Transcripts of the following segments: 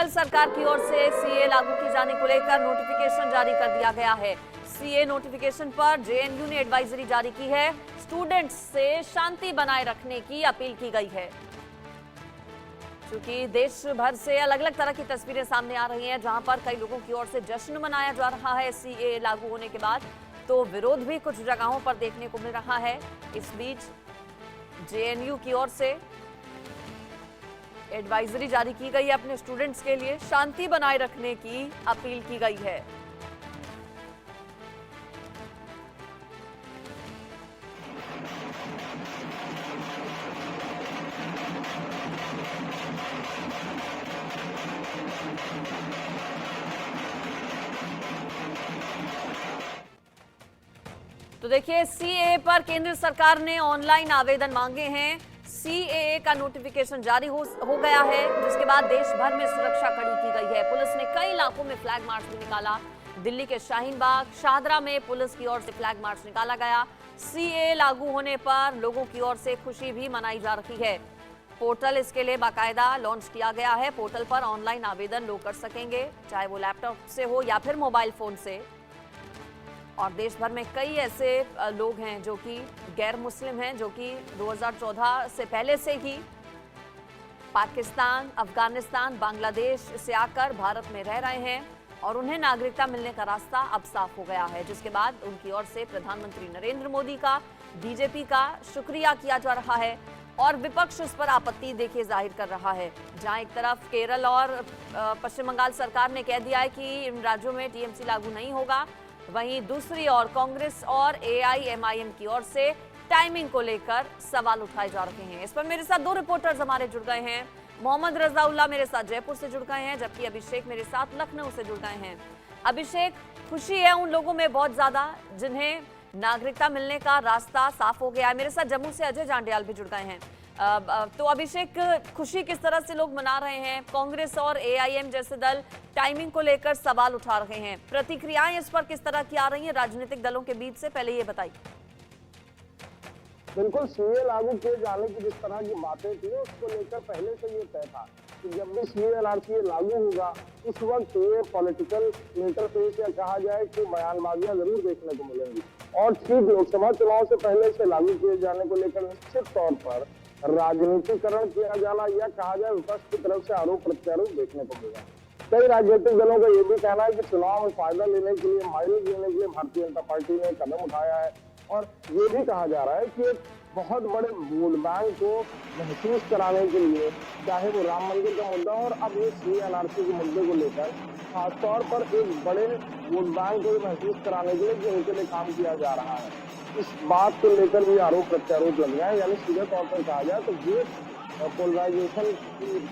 कल सरकार की ओर से सीए लागू किए जाने को लेकर नोटिफिकेशन जारी कर दिया गया है। सीए नोटिफिकेशन पर जेएनयू ने एडवाइजरी जारी की है। स्टूडेंट्स से शांति बनाए रखने की अपील की गई है। क्योंकि देश भर से अलग अलग तरह की तस्वीरें सामने आ रही हैं, जहां पर कई लोगों की ओर से जश्न मनाया जा रहा है सीए लागू होने के बाद, तो विरोध भी कुछ जगहों पर देखने को मिल रहा है। इस बीच जेएनयू की ओर से एडवाइजरी जारी की गई है, अपने स्टूडेंट्स के लिए शांति बनाए रखने की अपील की गई है। तो देखिए, सीएए पर केंद्र सरकार ने ऑनलाइन आवेदन मांगे हैं। सीएए का नोटिफिकेशन जारी हो गया है, जिसके बाद देश भर में सुरक्षा कड़ी की गई है। पुलिस ने कई इलाकों में फ्लैग मार्च भी निकाला। दिल्ली के शाहीन बाग, शाहदरा में पुलिस की ओर से फ्लैग मार्च निकाला गया। सीएए लागू होने पर लोगों की ओर से खुशी भी मनाई जा रही है। पोर्टल इसके लिए बाकायदा लॉन्च किया गया है। पोर्टल पर ऑनलाइन आवेदन लोग कर सकेंगे, चाहे वो लैपटॉप से हो या फिर मोबाइल फोन से। और देश भर में कई ऐसे लोग हैं जो कि गैर मुस्लिम हैं, जो कि 2014 से पहले से ही पाकिस्तान, अफगानिस्तान, बांग्लादेश से आकर भारत में रह रहे हैं और उन्हें नागरिकता मिलने का रास्ता अब साफ हो गया है, जिसके बाद उनकी ओर से प्रधानमंत्री नरेंद्र मोदी का, बीजेपी का शुक्रिया किया जा रहा है और विपक्ष इस पर आपत्ति देखिए जाहिर कर रहा है। जहां एक तरफ केरल और पश्चिम बंगाल सरकार ने कह दिया है कि इन राज्यों में टीएमसी लागू नहीं होगा, वहीं दूसरी ओर कांग्रेस और एआईएमआईएम की ओर से टाइमिंग को लेकर सवाल उठाए जा रहे हैं। इस पर मेरे साथ दो रिपोर्टर्स हमारे जुड़ गए हैं। मोहम्मद रजाउल्ला मेरे साथ जयपुर से जुड़ गए हैं, जबकि अभिषेक मेरे साथ लखनऊ से जुड़ गए हैं। अभिषेक, खुशी है उन लोगों में बहुत ज्यादा जिन्हें नागरिकता मिलने का रास्ता साफ हो गया है। मेरे साथ जम्मू से अजय जांडियाल भी जुड़ गए हैं। तो अभिषेक, खुशी किस तरह से लोग मना रहे हैं? कांग्रेस और एआईएम जैसे दल टाइमिंग को लेकर सवाल उठा रहे हैं, प्रतिक्रियाएं इस पर किस तरह की आ रही हैं राजनीतिक दलों के बीच से, पहले ये बताइए। बिल्कुल, सीए लागू किए जाने की जिस तरह की बातें थी उसको लेकर पहले से ये तय था कि जब भी सीए लागू होगा उस वक्त ये पॉलिटिकल इंटरफेस या कहा जाए कि बयानबाजियां जरूर देखने को मिलेंगी। और ठीक लोकसभा चुनाव से पहले से लागू किए जाने को लेकर निश्चित तौर पर राजनीतिकरण किया जाना या कहा जाए विपक्ष की तरफ से आरोप प्रत्यारोप देखने को मिला। कई राजनीतिक दलों का ये भी कहना है कि चुनाव में फायदा लेने के लिए, माइलेज लेने के लिए भारतीय जनता पार्टी ने कदम उठाया है और ये भी कहा जा रहा है कि एक बहुत बड़े वोट बैंक को महसूस कराने के लिए, चाहे वो राम मंदिर का मुद्दा और अब ये सीएनआरसी के मुद्दे को लेकर खासतौर पर एक बड़े वोट बैंक को महसूस कराने के लिए जो उनके लिए काम किया जा रहा है, इस बात को लेकर भी आरोप प्रत्यारोप लग रहे हैं। यानी सीधे तौर पर कहा जाए तो ये पोलराइजेशन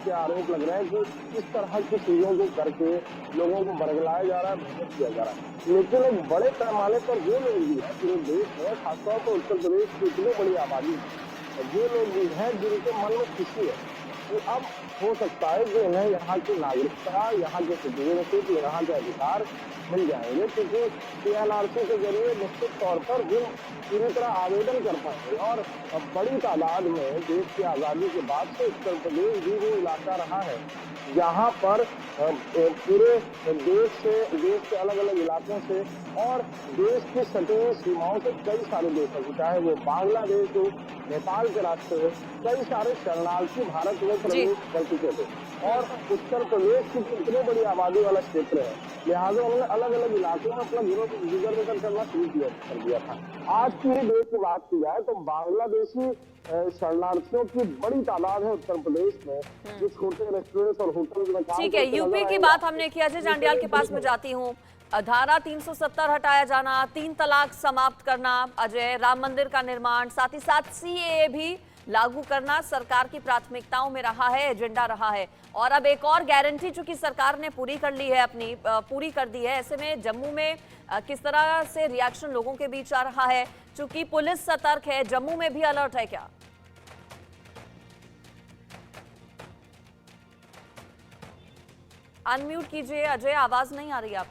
के आरोप लग रहे हैं कि इस तरह की चीजों को करके लोगों को बरगलाया जा रहा है, भ्रमित किया जा रहा है। लेकिन एक बड़े पैमाने पर वो लोग भी है पूरे देश में, खासतौर पर उत्तर प्रदेश की इतनी बड़ी आबादी है, वो लोग भी हैं जिनके मन में खुशी है कि अब हो सकता है कि इन्हें यहाँ की नागरिकता, यहाँ के सिटीजनशिप, यहाँ के अधिकार मिल जाएंगे, क्योंकि सीएनआरसी के जरिए निश्चित तौर पर वो पूरी तरह आवेदन कर पाएंगे। और बड़ी तादाद में देश की आज़ादी के बाद से उत्तर प्रदेश भी वो इलाका रहा है जहाँ पर पूरे देश के अलग अलग इलाकों से और देश की सटी सीमाओं से कई सारे देशों, चाहे वो बांग्लादेश हो, नेपाल के रास्ते हो, कई सारे शरणार्थी भारत में प्रवेश कर चुके थे। और उत्तर प्रदेश की इतनी बड़ी आबादी वाला क्षेत्र है, लिहाजा उन्होंने अलग अलग इलाकों में अपना गुजर करना शुरू कर दिया था। आज की ही डेट की बात की जाए तो बांग्लादेशी शरणार्थियों की बड़ी तादाद है उत्तर प्रदेश में, जो छोटे रेस्टोरेंट और होटल में काम। ठीक है, यूपी की बात हमने की। अजय जांडियाल के पास में जाती हूँ। धारा 370 हटाया जाना, 3 तलाक समाप्त करना, अजय, राम मंदिर का निर्माण, साथ ही साथ सीएए भी लागू करना सरकार की प्राथमिकताओं में रहा है, एजेंडा रहा है। और अब एक और गारंटी चूंकि सरकार ने पूरी कर ली है, अपनी पूरी कर दी है, ऐसे में जम्मू में किस तरह से रिएक्शन लोगों के बीच आ रहा है? चूंकि पुलिस सतर्क है, जम्मू में भी अलर्ट है क्या? अनम्यूट कीजिए अजय, आवाज नहीं आ रही आप।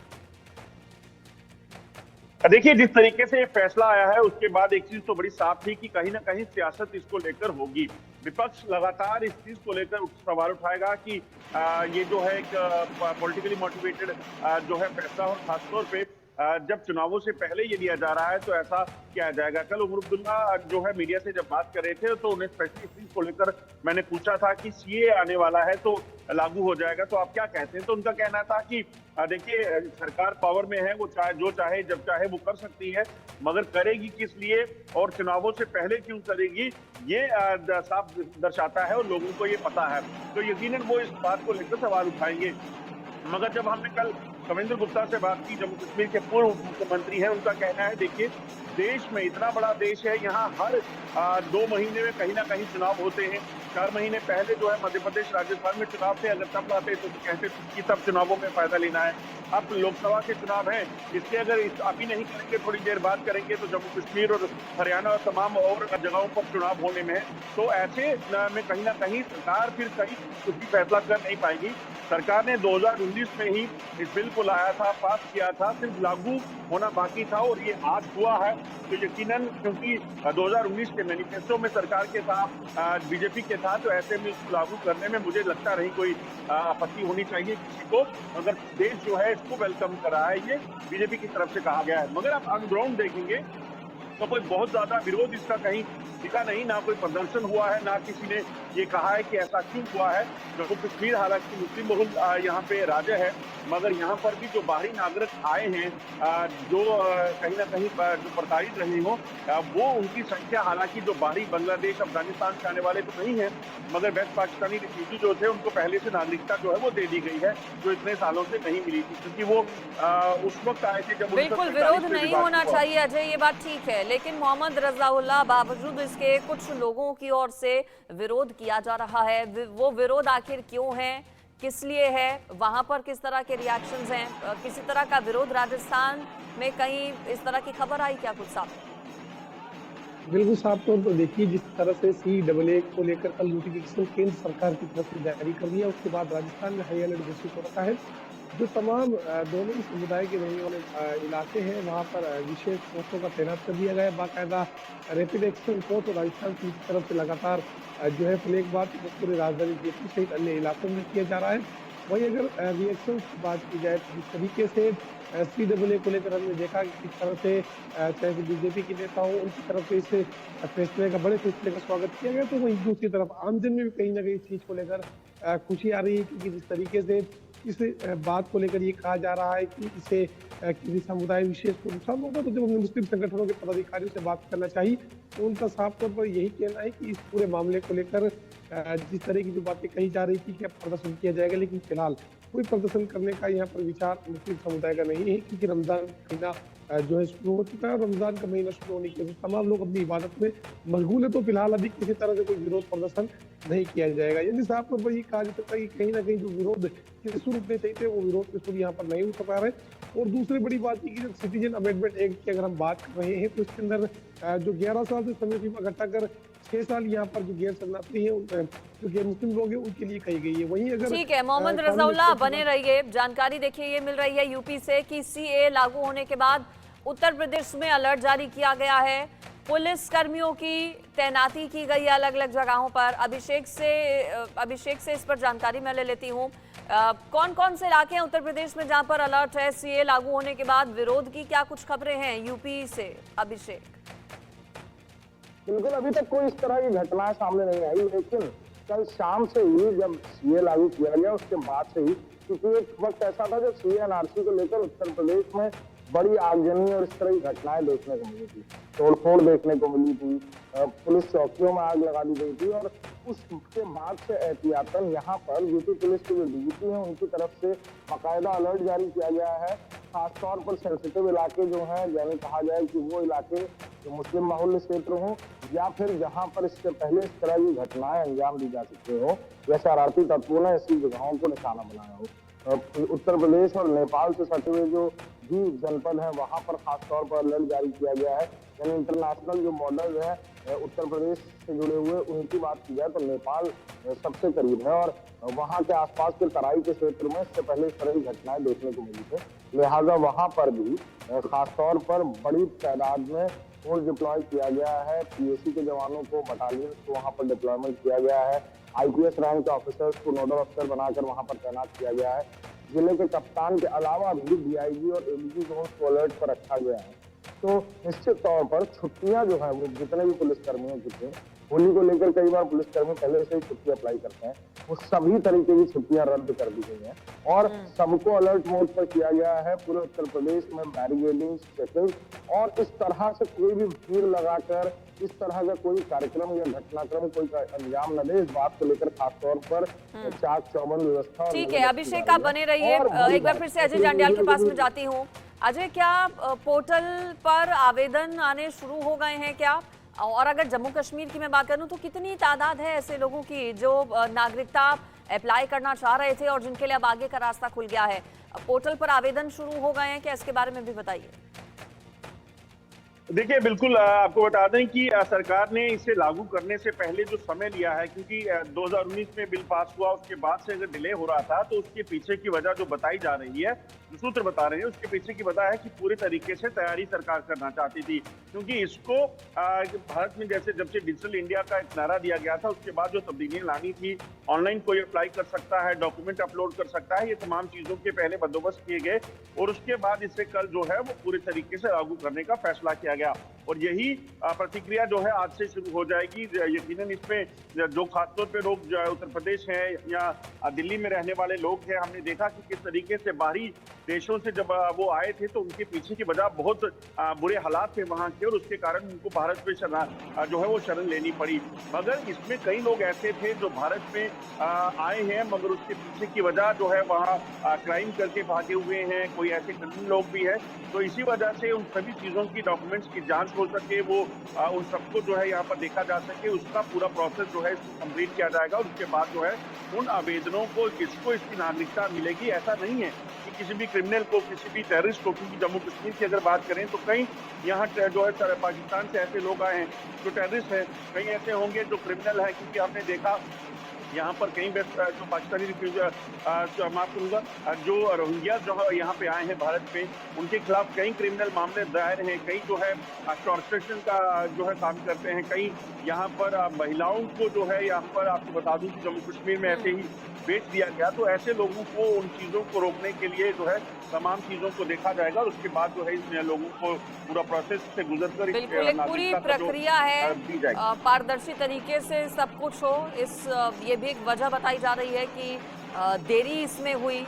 देखिए, जिस तरीके से ये फैसला आया है उसके बाद एक चीज तो बड़ी साफ थी कि कहीं ना कहीं सियासत इसको लेकर होगी। विपक्ष लगातार इस चीज को लेकर सवाल उठाएगा कि ये जो है एक पॉलिटिकली मोटिवेटेड जो है फैसला, और खासतौर पे जब चुनावों से पहले ये लिया जा रहा है तो ऐसा किया जाएगा। कल उमर अब्दुल्ला जो है मीडिया से जब बात कर रहे थे तो उन्हें स्पेशली इस चीज को लेकर मैंने पूछा था कि सीए आने वाला है तो लागू हो जाएगा, तो आप क्या कहते हैं? तो उनका कहना था कि देखिए, सरकार पावर में है, वो चाहे जो चाहे जब चाहे वो कर सकती है, मगर करेगी किस लिए और चुनावों से पहले क्यों करेगी, ये साफ दर्शाता है और लोगों को ये पता है। तो यकीनन वो इस बात को लेकर सवाल उठाएंगे। मगर जब हमने कल कविंद्र गुप्ता से बात की, जम्मू कश्मीर के पूर्व मुख्यमंत्री हैं, उनका कहना है देखिए, देश में इतना बड़ा देश है, यहाँ हर 2 महीने में कहीं ना कहीं चुनाव होते हैं। 4 महीने पहले जो है मध्य प्रदेश राजस्थान में चुनाव थे, अगर तब लाते तो कहते कि तब चुनावों में फायदा लेना है। अब लोकसभा के चुनाव हैं, इसलिए अगर अभी नहीं करेंगे, थोड़ी देर बाद करेंगे, तो जम्मू कश्मीर और हरियाणा और तमाम और जगहों पर चुनाव होने में है। तो ऐसे में कहीं ना कहीं सरकार फिर कहीं कुछ भी फैसला कर नहीं पाएगी। सरकार ने 2019 में ही इस बिल को लाया था, पास किया था, सिर्फ लागू होना बाकी था और ये आज हुआ है। तो यकीनन क्योंकि 2019 के मैनिफेस्टो में सरकार के साथ बीजेपी के साथ, तो ऐसे में इसको लागू करने में मुझे लगता नहीं कोई आपत्ति होनी चाहिए किसी को। अगर देश जो है इसको वेलकम कर रहा है, ये बीजेपी की तरफ से कहा गया है। मगर आप ऑन ग्राउंड देखेंगे तो कोई बहुत ज्यादा विरोध इसका कहीं दिखा नहीं, ना कोई प्रदर्शन हुआ है, ना किसी ने ये कहा है कि ऐसा क्यों हुआ है। जम्मू कश्मीर हालांकि मुस्लिम बहुल यहाँ पे राज्य है, मगर यहाँ पर भी जो बाहरी नागरिक आए हैं, जो कहीं ना कहीं जो प्रताड़ित रहे हों, वो उनकी संख्या, हालांकि जो बाहरी बांग्लादेश अफगानिस्तान से आने वाले तो नहीं है, मगर वेस्ट पाकिस्तानी रिफ्यूजी जो थे उनको पहले से नागरिकता जो है वो दे दी गई है, जो इतने सालों से नहीं मिली थी, क्योंकि वो उस वक्त आए थे जब बिल्कुल विरोध नहीं होना चाहिए अजय, ये बात ठीक है, लेकिन मोहम्मद रजाउल्लाह बावजूद इसके कुछ लोगों की ओर से विरोध किया जा रहा है। वो विरोध आखिर क्यों है, किस लिए है, वहां पर किस तरह के रिएक्शंस हैं? किसी तरह का विरोध राजस्थान में कहीं इस तरह की खबर आई क्या कुछ साफ? बिल्कुल साफ तौर पर देखिए, जिस तरह से CAA को लेकर कल नोटिफिकेशन केंद्र सरकार की तरफ से जारी कर दिया, उसके बाद राजस्थान में हाई अलर्ट घोषित हो रखा है। जो तमाम दोनों ही समुदाय के रहने वाले इलाके हैं, वहाँ पर विशेष फोर्सों का तैनात कर दिया गया है। बाकायदा रैपिड एक्शन फोर्स और राजस्थान की तरफ से लगातार जो है फ्लैगमार्च पूरे राजधानी जयपुर सहित अन्य इलाकों में किया जा रहा है। वहीं अगर रिएक्शन की बात की जाए तो जिस तरीके से CAA को लेकर हमने देखा कि किस तरह से चाहे बीजेपी के नेता हो, उनकी तरफ से इस फैसले का, बड़े फैसले का स्वागत किया गया, तो वहीं दूसरी तरफ आमजन में भी कहीं ना कहीं इस चीज़ को लेकर खुशी आ रही है, क्योंकि जिस तरीके से इस बात को लेकर ये कहा जा रहा है कि इसे किसी समुदाय विशेष को नुकसान होगा, तो जब हमने मुस्लिम संगठनों के पदाधिकारियों से बात करना चाहिए तो उनका साफ तौर पर यही कहना है कि इस पूरे मामले को लेकर जिस तरह की जो बातें कही जा रही थी कि अब प्रदर्शन किया जाएगा, लेकिन फिलहाल कोई प्रदर्शन करने का यहाँ पर विचार मुस्लिम समुदाय का नहीं है, क्योंकि रमजान महीना जो है शुरू हो चुका है और रमजान का महीना शुरू होने के बाद तमाम लोग अपनी इबादत में मशगूल है। तो फिलहाल अभी किसी तरह से कोई विरोध प्रदर्शन नहीं किया जाएगा। यदि साफ तौर पर ये कहा जा सकता है कि कहीं ना कहीं जो विरोध के सुर उठने चाहिए थे, वो विरोध के सुर यहाँ पर नहीं उठ पा रहे। और दूसरी बड़ी बात ये कि जब सिटीजन अमेंडमेंट एक्ट की अगर हम बात कर रहे हैं, तो इसके अंदर जो 11 साल से समय सीमा घटा कर 6 साल यहाँ पर जो गैर शरणार्थी है, जो गैर मुस्लिम लोग हैं, उनके लिए कही गई है। वहीं अगर ठीक है, मोहम्मद रजाउल्लाह बने रहिए। जानकारी देखिए ये मिल रही है यूपी से कि CAA लागू होने के बाद उत्तर प्रदेश में अलर्ट जारी किया गया है, पुलिस कर्मियों की तैनाती की गई है अलग अलग जगहों पर। अभिषेक से इस पर जानकारी मैं ले लेती हूँ। कौन कौन से इलाके हैं उत्तर प्रदेश में जहां पर अलर्ट है CAA लागू होने के बाद? विरोध की क्या कुछ खबरें हैं यूपी से? अभिषेक, बिल्कुल अभी तक कोई इस तरह की घटनाएं सामने नहीं आई, लेकिन कल शाम से ही जब CAA लागू किया गया, उसके बाद से ही, क्योंकि एक वक्त ऐसा था जब CAA NRC को लेकर उत्तर प्रदेश में बड़ी आगजनी और इस तरह की घटनाएं देखने को मिली थी, तोड़फोड़ देखने को मिली थी, पुलिस चौकियों में आग लगा दी गई थी। और उसके बाद से एहतियातन यहाँ पर यूपी पुलिस के जो DGP हैं, उनकी तरफ से बाकायदा अलर्ट जारी किया गया है। खासतौर पर सेंसिटिव इलाके जो हैं, यानी कहा जाए कि वो इलाके जो मुस्लिम बाहुल्य क्षेत्र हों, या फिर जहाँ पर इससे पहले इस तरह की घटनाएं अंजाम दी जा सकते हो, या शरारती तत्वों ने ऐसी जगहों को निशाना बनाया हो। उत्तर प्रदेश और नेपाल से सटे हुए जो भी जनपद है, वहां पर खासतौर पर अलर्ट जारी किया गया है। यानी इंटरनेशनल जो बॉर्डर है उत्तर प्रदेश से जुड़े हुए उनकी बात की जाए तो नेपाल सबसे करीब है और वहां के आसपास के तराई के क्षेत्र में इससे पहले इस तरह की घटनाएं देखने को मिली थी। लिहाजा वहां पर भी खासतौर पर बड़ी तादाद में फोर्स डिप्लॉय किया गया है। पीएसी के जवानों को, बटालियन को वहां पर डिप्लॉयमेंट किया गया है। आईपीएस रैंक के ऑफिसर्स को नोडल अफसर बनाकर वहां पर तैनात किया गया है। जिले के कप्तान के अलावा भी डीआईजी और एडीजी जोन को अलर्ट पर रखा गया है। तो निश्चित तौर पर छुट्टियां जो है वो जितने भी पुलिसकर्मियों की थे, होली को लेकर कई बार पुलिसकर्मी पहले से ही छुट्टी अप्लाई करते हैं, वो सभी तरीके की छुट्टियां रद्द कर दी गई हैं और सबको अलर्ट मोड पर किया गया है। पूरे उत्तर प्रदेश में बैरिकेडिंग, चेकिंग और इस तरह से कोई भी भीड़ लगाकर इस तरह का कोई कार्यक्रम या घटनाक्रम कोई अंजाम न दे, इस बात को लेकर खासतौर पर चाक चौबंद व्यवस्था। ठीक है, अभिषेक आप बने रहिए। एक बार फिर से अजय जांड्याल के पास में जाती हूँ। अजय, क्या पोर्टल पर आवेदन आने शुरू हो गए हैं क्या? और अगर जम्मू कश्मीर की मैं बात करूं तो कितनी तादाद है ऐसे लोगों की जो नागरिकता अप्लाई करना चाह रहे थे और जिनके लिए अब आगे का रास्ता खुल गया है? पोर्टल पर आवेदन शुरू हो गए हैं क्या? इसके बारे में भी बताइए। देखिए, बिल्कुल आपको बता दें कि सरकार ने इसे लागू करने से पहले जो समय लिया है, क्योंकि 2019 में बिल पास हुआ, उसके बाद से अगर डिले हो रहा था, तो उसके पीछे की वजह जो बताई जा रही है, जो सूत्र बता रहे हैं, उसके पीछे की वजह है कि पूरे तरीके से तैयारी सरकार करना चाहती थी। क्योंकि इसको भारत में जैसे जब से डिजिटल इंडिया का एक नारा दिया गया था, उसके बाद जो तब्दीलियां लानी थी, ऑनलाइन कोई अप्लाई कर सकता है, डॉक्यूमेंट अपलोड कर सकता है, ये तमाम चीजों के पहले बंदोबस्त किए गए और उसके बाद इसे कल जो है वो पूरे तरीके से लागू करने का फैसला किया गया। और यही प्रतिक्रिया जो है आज से शुरू हो जाएगी। यकीनन इसमें जो खासतौर पे लोग जो उत्तर प्रदेश हैं या दिल्ली में रहने वाले लोग हैं, हमने देखा कि किस तरीके से बाहरी देशों से जब वो आए थे तो उनके पीछे की वजह बहुत बुरे हालात थे वहां के और उसके कारण उनको भारत में जो है वो शरण लेनी पड़ी। मगर इसमें कई लोग ऐसे थे जो भारत में आए हैं मगर उसके पीछे की वजह जो है वहाँ क्राइम करके भागे हुए हैं, कोई ऐसे क्रिमिनल लोग भी है। तो इसी वजह से उन सभी चीजों की डॉक्यूमेंट्स की जांच हो सके, वो उन सबको जो है यहाँ पर देखा जा सके, उसका पूरा प्रोसेस जो है इसको कंप्लीट किया जाएगा। और उसके बाद जो है उन आवेदनों को किसको इसकी नागरिकता मिलेगी, ऐसा नहीं है कि किसी भी क्रिमिनल को, किसी भी टेररिस्ट को, क्योंकि जम्मू कश्मीर की अगर बात करें तो कई यहाँ जो है पाकिस्तान से ऐसे लोग आए हैं जो टेररिस्ट हैं, कई ऐसे होंगे जो क्रिमिनल हैं, क्योंकि हमने देखा यहाँ पर कई जो पाकिस्तानी माफ करूंगा जो रोहिंग्या जो यहाँ पे आए हैं भारत में, उनके खिलाफ कई क्रिमिनल मामले दायर हैं, कई जो है टॉर्चरेशन का जो है काम करते हैं, कई यहाँ पर महिलाओं को जो है यहाँ पर आपको बता दूं कि जम्मू कश्मीर में ऐसे ही बेच दिया गया। तो ऐसे लोगों को, उन चीजों को रोकने के लिए जो है तमाम चीजों को देखा जाएगा और उसके बाद जो है इन लोगों को पूरा प्रोसेस से गुजरकर बिल्कुल एक पूरी प्रक्रिया है, पारदर्शी तरीके से सब कुछ हो। ये भी एक वजह बताई जा रही है कि देरी इसमें हुई।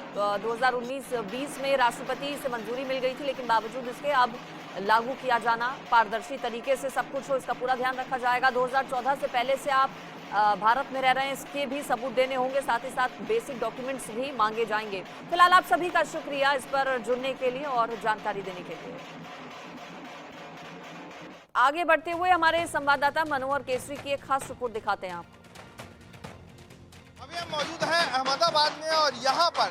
2019-20 में राष्ट्रपति से मंजूरी मिल गई थी, लेकिन बावजूद इसके अब लागू किया जाना, पारदर्शी तरीके से सब कुछ हो, इसका पूरा ध्यान रखा जाएगा। 2014 से पहले से आप भारत में रह रहे हैं, इसके भी सबूत देने होंगे, साथ ही साथ बेसिक डॉक्यूमेंट्स भी मांगे जाएंगे। फिलहाल आप सभी का शुक्रिया इस पर जुड़ने के लिए और जानकारी देने के लिए। आगे बढ़ते हुए हमारे संवाददाता मनोहर केसरी की एक खास रिपोर्ट दिखाते हैं आपको। अभी हम मौजूद हैं अहमदाबाद में और यहाँ पर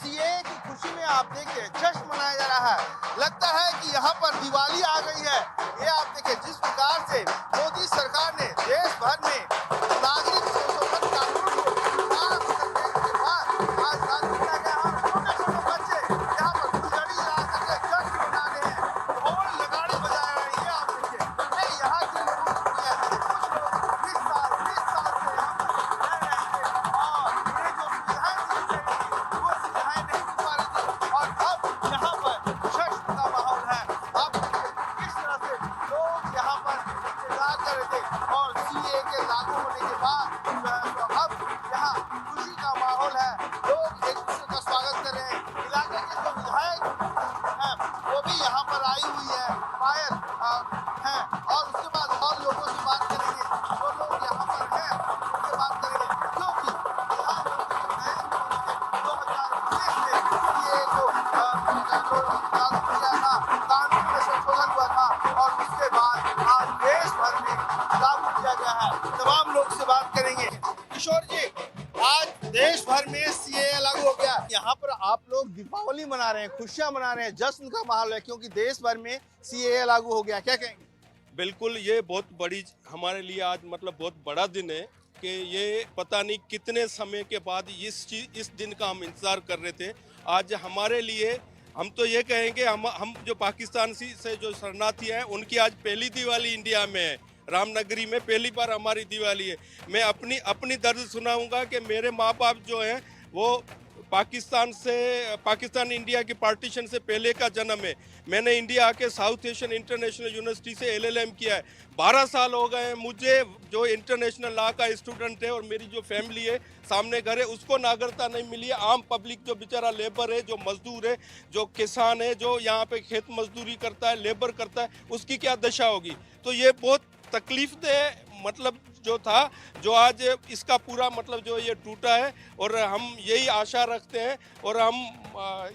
सीएए की खुशी में आप देखिए जश्न मनाया जा रहा है। लगता है कि यहाँ पर दिवाली आ गई है। ये आप देखिए जिस प्रकार से मोदी सरकार ने देश भर में नागरिक संशोधन कानून को पास करने के बाद आज लागू किया गया है। छोटे-छोटे बच्चे यहाँ पर फुलझड़ी जला करके जश्न मना रहे हैं, ढोल नगाड़े बजा रहे हैं। ये आप देखिए ये यहाँ की लोगों की है। कुछ लोग 20 साल से यहाँ पर रह रहे थे और ये जो सुविधाएं दी गई थी वो सुविधाएं नहीं मिल पा रही थी और अब यहाँ पर जश्न का माहौल है। आप किस तरह से लोग यहाँ पर इंतजार कर रहे थे और सीएए के लागू होने के बाद अब यहाँ खुशी का माहौल है। लोग एक दूसरे का स्वागत कर रहे हैं। इलाके के जो विधायक हैं वो भी यहाँ पर आई हुई है, पायल हैं और उसके बाद और लोगों से बात करेंगे। जो लोग यहाँ पर हैं उनसे बात करेंगे क्योंकि प्रधानमंत्री नरेंद्र मोदी ने 2023 में सीएए को लागू किया था, कानून में संशोधन हुआ था और उसके बाद आज देश भर में लागू किया गया है। तमाम लोग से बात करेंगे। किशोर जी, आज देश भर में सीएए लागू हो गया। यहाँ पर आप लोग दीपावली मना रहे हैं, खुशियां मना रहे हैं, जश्न का माहौल है क्योंकि देश भर में सीएए लागू हो गया। क्या कहेंगे? बिल्कुल, ये बहुत बड़ी हमारे लिए आज मतलब बहुत बड़ा दिन है कि ये पता नहीं कितने समय के बाद इस दिन का हम इंतज़ार कर रहे थे। आज हमारे लिए हम तो ये कहेंगे हम जो पाकिस्तान से जो शरणार्थी हैं उनकी आज पहली दिवाली इंडिया में है। रामनगरी में पहली बार हमारी दिवाली है। मैं अपनी दर्द सुनाऊंगा कि मेरे माँ बाप जो हैं वो पाकिस्तान इंडिया की पार्टीशन से पहले का जन्म है। मैंने इंडिया आके साउथ एशियन इंटरनेशनल यूनिवर्सिटी से LLM किया है। 12 साल हो गए हैं मुझे, जो इंटरनेशनल लॉ का स्टूडेंट है, और मेरी जो फैमिली है सामने घर है उसको नागरिकता नहीं मिली है। आम पब्लिक जो बेचारा लेबर है, जो मजदूर है, जो किसान है, जो यहाँ पे खेत मजदूरी करता है, लेबर करता है, उसकी क्या दशा होगी। तो ये बहुत तकलीफ दे मतलब जो था, जो आज इसका पूरा मतलब जो ये टूटा है, और हम यही आशा रखते हैं और हम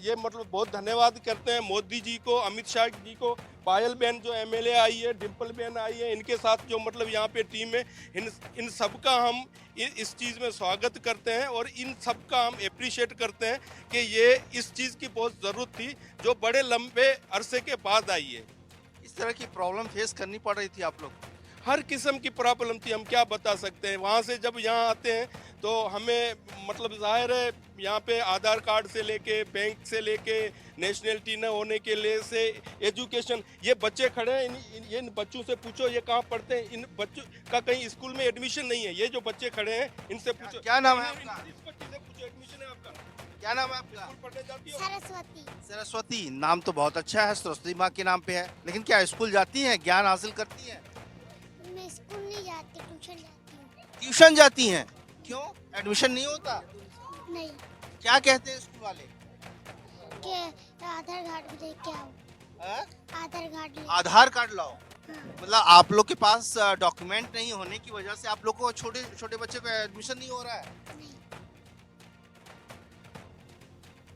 ये मतलब बहुत धन्यवाद करते हैं मोदी जी को, अमित शाह जी को, पायल बहन जो MLA आई है, डिम्पल बहन आई है, इनके साथ जो मतलब यहाँ पे टीम है, इन सबका हम इस चीज़ में स्वागत करते हैं और इन सबका हम अप्रिशिएट करते हैं कि ये इस चीज़ की बहुत ज़रूरत थी जो बड़े लंबे अरसे के बाद आई है। इस तरह की प्रॉब्लम फेस करनी पड़ रही थी आप लोग? हर किस्म की प्रॉब्लम थी, हम क्या बता सकते हैं। वहाँ से जब यहाँ आते हैं तो हमें मतलब जाहिर है यहाँ पे आधार कार्ड से लेके, बैंक से लेके, नेशनलिटी न होने के लिए से एजुकेशन, ये बच्चे खड़े हैं, इन बच्चों से पूछो ये कहाँ पढ़ते हैं। इन बच्चों का कहीं स्कूल में एडमिशन नहीं है। ये जो बच्चे खड़े हैं इनसे पूछो। क्या नाम है आपका? इस बच्चे से पूछो एडमिशन है आपका? क्या नाम है आपका? स्कूल पढ़ने जाती हो? सरस्वती। सरस्वती, नाम तो बहुत अच्छा है, सरस्वती माँ के नाम पे है। लेकिन क्या स्कूल जाती हैं, ज्ञान हासिल करती हैं? मैं स्कूल नहीं जाती, ट्यूशन जाती हूँ। ट्यूशन जाती हैं? क्यों, एडमिशन नहीं होता? नहीं, क्या कहते हैं स्कूल वाले? के आधार कार्ड भी लेके आओ। हाँ? आधार कार्ड ले। आधार कार्ड लाओ। हाँ। मतलब आप लोग के पास डॉक्यूमेंट नहीं होने की वजह से आप लोग को छोटे छोटे बच्चे को एडमिशन नहीं हो रहा है? नहीं,